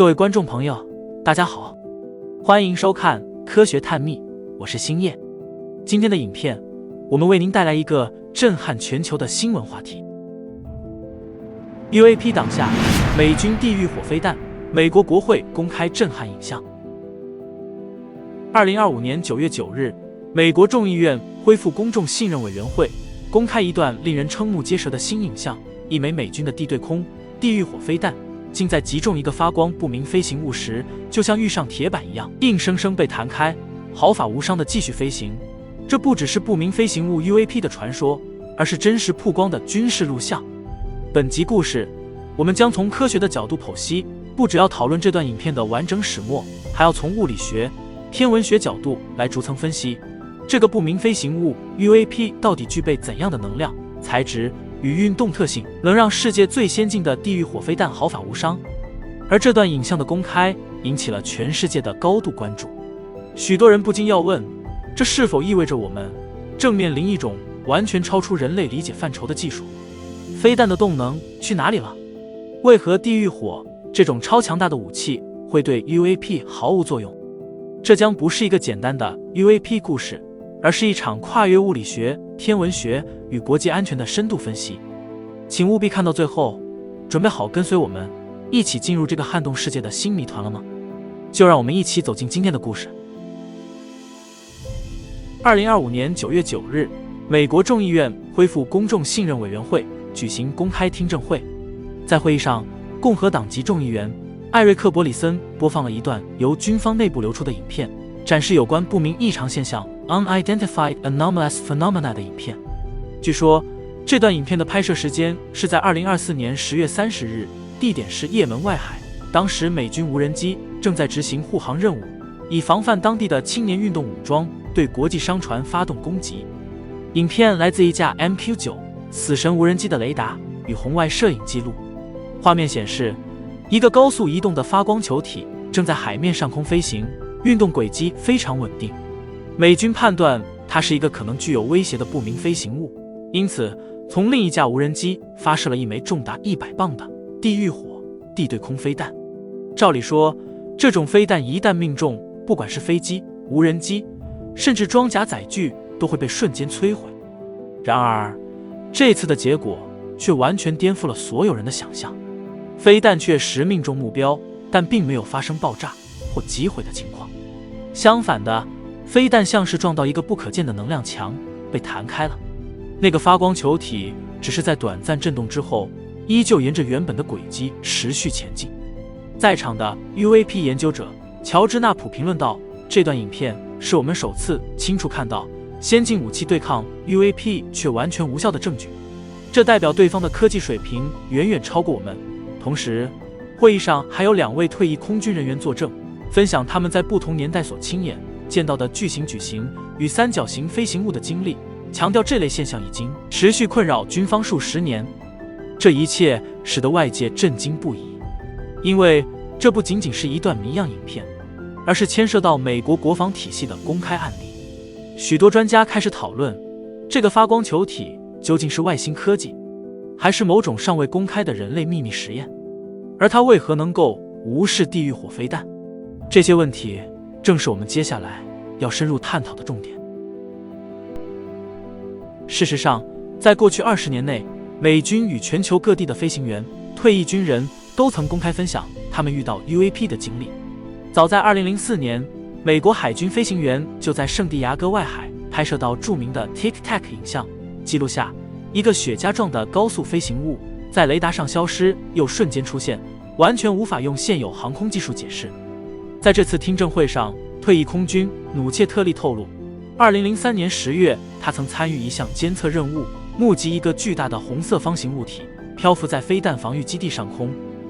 各位观众朋友，大家好，欢迎收看科学探秘，我是星夜。今天的影片，我们为您带来一个震撼全球的新闻话题。UAP 挡下美军地狱火飞弹，美国国会公开震撼影像。2025年9月9日，美国众议院恢复公众信任委员会公开一段令人瞠目结舌的新影像：一枚美军的地对空地狱火飞弹竟在击中一个发光不明飞行物时，就像遇上铁板一样，硬生生被弹开，毫发无伤地继续飞行。这不只是不明飞行物 UAP 的传说，而是真实曝光的军事录像。本集故事，我们将从科学的角度剖析，不只要讨论这段影片的完整始末，还要从物理学、天文学角度来逐层分析这个不明飞行物 UAP 到底具备怎样的能量、材质与运动特性，能让世界最先进的地狱火飞弹毫发无伤。而这段影像的公开引起了全世界的高度关注，许多人不禁要问，这是否意味着我们正面临一种完全超出人类理解范畴的技术？飞弹的动能去哪里了？为何地狱火这种超强大的武器会对 UAP 毫无作用？这将不是一个简单的 UAP 故事，而是一场跨越物理学、天文学与国际安全的深度分析。请务必看到最后，准备好跟随我们一起进入这个撼动世界的新谜团了吗？就让我们一起走进今天的故事。2025年9月9日，美国众议院恢复公众信任委员会举行公开听证会。在会议上，共和党籍众议员艾瑞克·伯里森播放了一段由军方内部流出的影片，展示有关不明异常现象 Unidentified Anomalous Phenomena 的影片。据说，这段影片的拍摄时间是在2024年10月30日，地点是也门外海。当时美军无人机正在执行护航任务，以防范当地的青年运动武装对国际商船发动攻击。影片来自一架 MQ-9 死神无人机的雷达与红外摄影记录。画面显示，一个高速移动的发光球体正在海面上空飞行，运动轨迹非常稳定。美军判断它是一个可能具有威胁的不明飞行物，因此从另一架无人机发射了一枚重达100磅的地狱火地对空飞弹。照理说，这种飞弹一旦命中，不管是飞机、无人机，甚至装甲载具都会被瞬间摧毁。然而，这次的结果却完全颠覆了所有人的想象。飞弹确实命中目标，但并没有发生爆炸或击毁的情况。相反的，飞弹像是撞到一个不可见的能量墙，被弹开了。那个发光球体只是在短暂震动之后，依旧沿着原本的轨迹持续前进。在场的 UAP 研究者乔治纳普评论道，这段影片是我们首次清楚看到先进武器对抗 UAP 却完全无效的证据，这代表对方的科技水平远远超过我们。同时，会议上还有2位退役空军人员作证，分享他们在不同年代所亲眼见到的巨型矩形与三角形飞行物的经历，强调这类现象已经持续困扰军方数十年。这一切使得外界震惊不已，因为这不仅仅是一段谜样影片，而是牵涉到美国国防体系的公开案例。许多专家开始讨论，这个发光球体究竟是外星科技，还是某种尚未公开的人类秘密实验？而它为何能够无视地狱火飞弹？这些问题正是我们接下来要深入探讨的重点。事实上，在过去20年内，美军与全球各地的飞行员、退役军人都曾公开分享他们遇到 UAP 的经历。早在2004年，美国海军飞行员就在圣地亚哥外海拍摄到著名的 Tic Tac 影像，记录下一个雪茄状的高速飞行物在雷达上消失又瞬间出现，完全无法用现有航空技术解释。在这次听证会上，退役空军努切特利透露，2003年10月，他曾参与一项监测任务，目击一个巨大的红色方形物体漂浮在飞弹防御基地上空，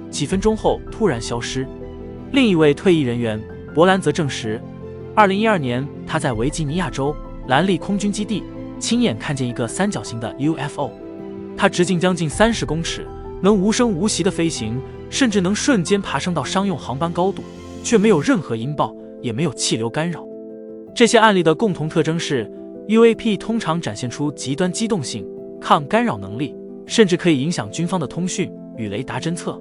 几分钟后突然消失。另一位退役人员伯兰则证实，2012年他在维吉尼亚州兰利空军基地亲眼看见一个三角形的 UFO， 它直径将近30公尺，能无声无息地飞行，甚至能瞬间爬升到商用航班高度，却没有任何音爆，也没有气流干扰。这些案例的共同特征是 UAP 通常展现出极端机动性、抗干扰能力，甚至可以影响军方的通讯与雷达侦测。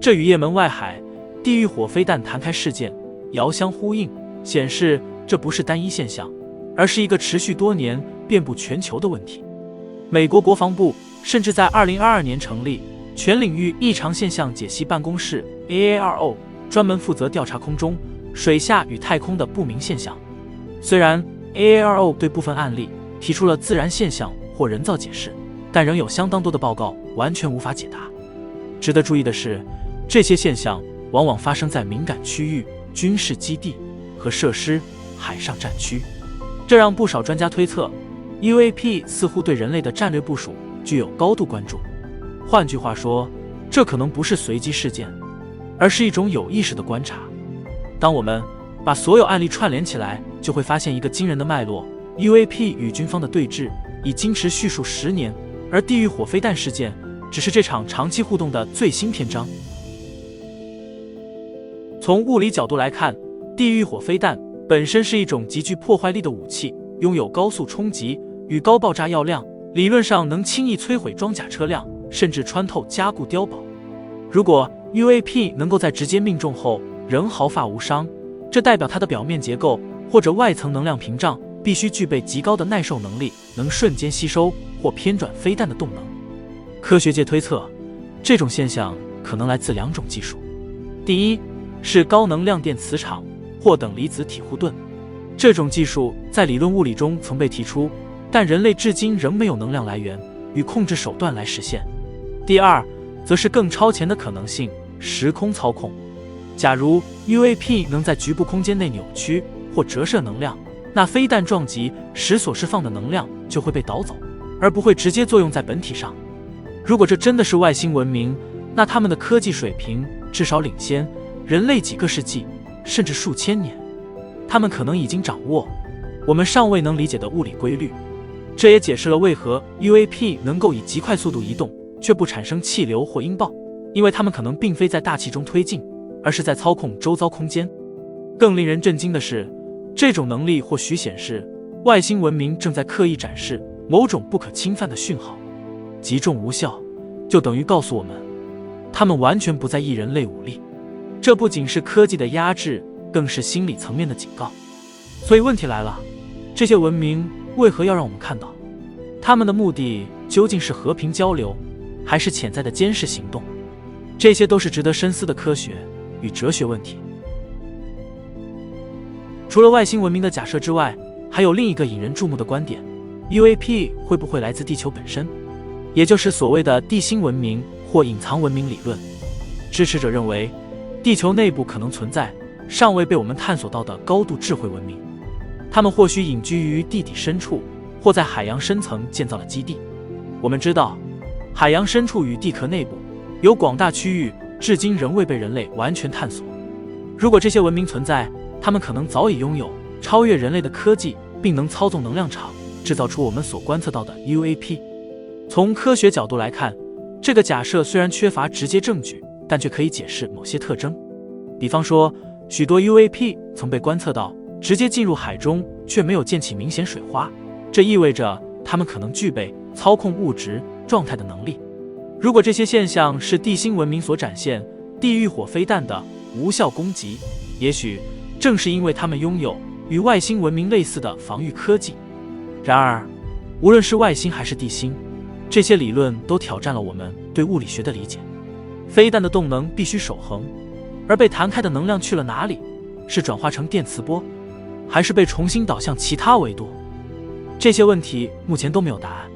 这与也门外海地狱火飞弹弹开事件遥相呼应，显示这不是单一现象，而是一个持续多年、遍布全球的问题。美国国防部甚至在2022年成立全领域异常现象解析办公室 AARO， 专门负责调查空中、水下与太空的不明现象。虽然 AARO 对部分案例提出了自然现象或人造解释，但仍有相当多的报告完全无法解答。值得注意的是，这些现象往往发生在敏感区域、军事基地和设施、海上战区，这让不少专家推测 UAP 似乎对人类的战略部署具有高度关注。换句话说，这可能不是随机事件，而是一种有意识的观察。当我们把所有案例串联起来，就会发现一个惊人的脉络： UAP 与军方的对峙已经持续数10年，而地狱火飞弹事件只是这场长期互动的最新篇章。从物理角度来看，地狱火飞弹本身是一种极具破坏力的武器，拥有高速冲击与高爆炸药量，理论上能轻易摧毁装甲车辆，甚至穿透加固碉堡。如果 UAP 能够在直接命中后仍毫发无伤，这代表它的表面结构或者外层能量屏障必须具备极高的耐受能力，能瞬间吸收或偏转飞弹的动能。科学界推测，这种现象可能来自2种技术。第一是高能量电磁场或等离子体护盾，这种技术在理论物理中曾被提出，但人类至今仍没有能量来源与控制手段来实现。第二则是更超前的可能性，时空操控。假如 UAP 能在局部空间内扭曲或折射能量，那飞弹撞击时所释放的能量就会被导走，而不会直接作用在本体上。如果这真的是外星文明，那他们的科技水平至少领先人类几个世纪，甚至数千年。他们可能已经掌握我们尚未能理解的物理规律，这也解释了为何 UAP 能够以极快速度移动，却不产生气流或音爆，因为它们可能并非在大气中推进，而是在操控周遭空间。更令人震惊的是，这种能力或许显示外星文明正在刻意展示某种不可侵犯的讯号。击中无效，就等于告诉我们，他们完全不在意人类武力。这不仅是科技的压制，更是心理层面的警告。所以问题来了，这些文明为何要让我们看到？他们的目的究竟是和平交流，还是潜在的监视行动？这些都是值得深思的科学与哲学问题。除了外星文明的假设之外，还有另一个引人注目的观点： UAP 会不会来自地球本身？也就是所谓的地心文明或隐藏文明理论。支持者认为，地球内部可能存在尚未被我们探索到的高度智慧文明，他们或许隐居于地底深处，或在海洋深层建造了基地。我们知道，海洋深处与地壳内部有广大区域至今仍未被人类完全探索。如果这些文明存在，他们可能早已拥有超越人类的科技，并能操纵能量场，制造出我们所观测到的 UAP。 从科学角度来看，这个假设虽然缺乏直接证据，但却可以解释某些特征。比方说，许多 UAP 曾被观测到直接进入海中，却没有溅起明显水花，这意味着它们可能具备操控物质状态的能力。如果这些现象是地心文明所展现地狱火飞弹的无效攻击，也许正是因为他们拥有与外星文明类似的防御科技。然而，无论是外星还是地心，这些理论都挑战了我们对物理学的理解。飞弹的动能必须守恒，而被弹开的能量去了哪里？是转化成电磁波，还是被重新导向其他维度？这些问题目前都没有答案，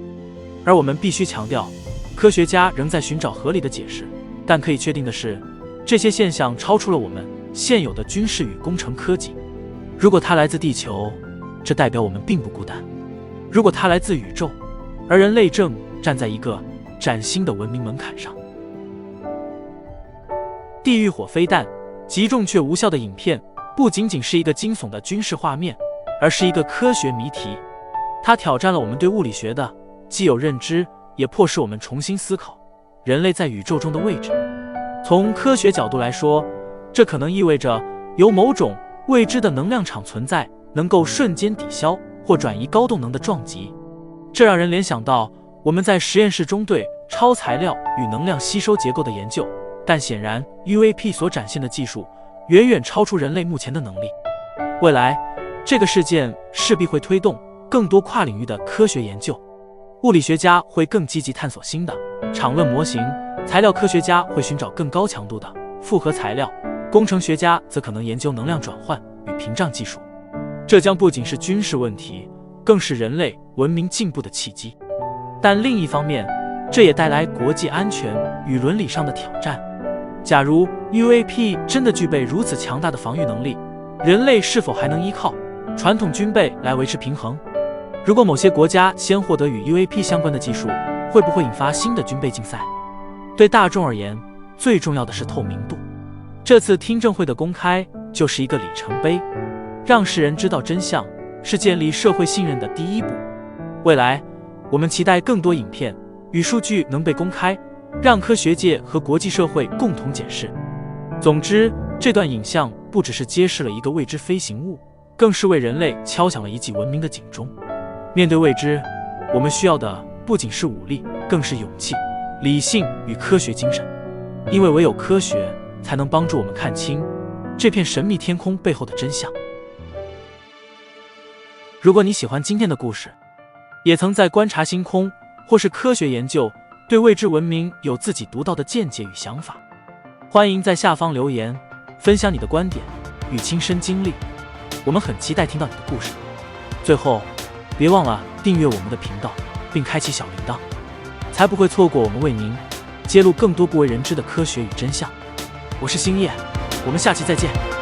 而我们必须强调，科学家仍在寻找合理的解释。但可以确定的是，这些现象超出了我们现有的军事与工程科技。如果它来自地球，这代表我们并不孤单；如果它来自宇宙，而人类正站在一个崭新的文明门槛上。地狱火飞弹击中却无效的影片，不仅仅是一个惊悚的军事画面，而是一个科学谜题。它挑战了我们对物理学的既有认知，也迫使我们重新思考人类在宇宙中的位置。从科学角度来说，这可能意味着有某种未知的能量场存在，能够瞬间抵消或转移高动能的撞击。这让人联想到我们在实验室中对超材料与能量吸收结构的研究，但显然 UAP 所展现的技术远远超出人类目前的能力。未来，这个事件势必会推动更多跨领域的科学研究。物理学家会更积极探索新的场论模型，材料科学家会寻找更高强度的复合材料，工程学家则可能研究能量转换与屏障技术。这将不仅是军事问题，更是人类文明进步的契机。但另一方面，这也带来国际安全与伦理上的挑战。假如 UAP 真的具备如此强大的防御能力，人类是否还能依靠传统军备来维持平衡？如果某些国家先获得与 UAP 相关的技术，会不会引发新的军备竞赛？对大众而言，最重要的是透明度。这次听证会的公开就是一个里程碑，让世人知道真相是建立社会信任的第一步。未来，我们期待更多影片与数据能被公开，让科学界和国际社会共同检视。总之，这段影像不只是揭示了一个未知飞行物，更是为人类敲响了一记文明的警钟。面对未知，我们需要的不仅是武力，更是勇气、理性与科学精神。因为唯有科学才能帮助我们看清这片神秘天空背后的真相。如果你喜欢今天的故事，也曾在观察星空或是科学研究，对未知文明有自己独到的见解与想法，欢迎在下方留言分享你的观点与亲身经历，我们很期待听到你的故事。最后，别忘了订阅我们的频道，并开启小铃铛，才不会错过我们为您揭露更多不为人知的科学与真相。我是星夜，我们下期再见。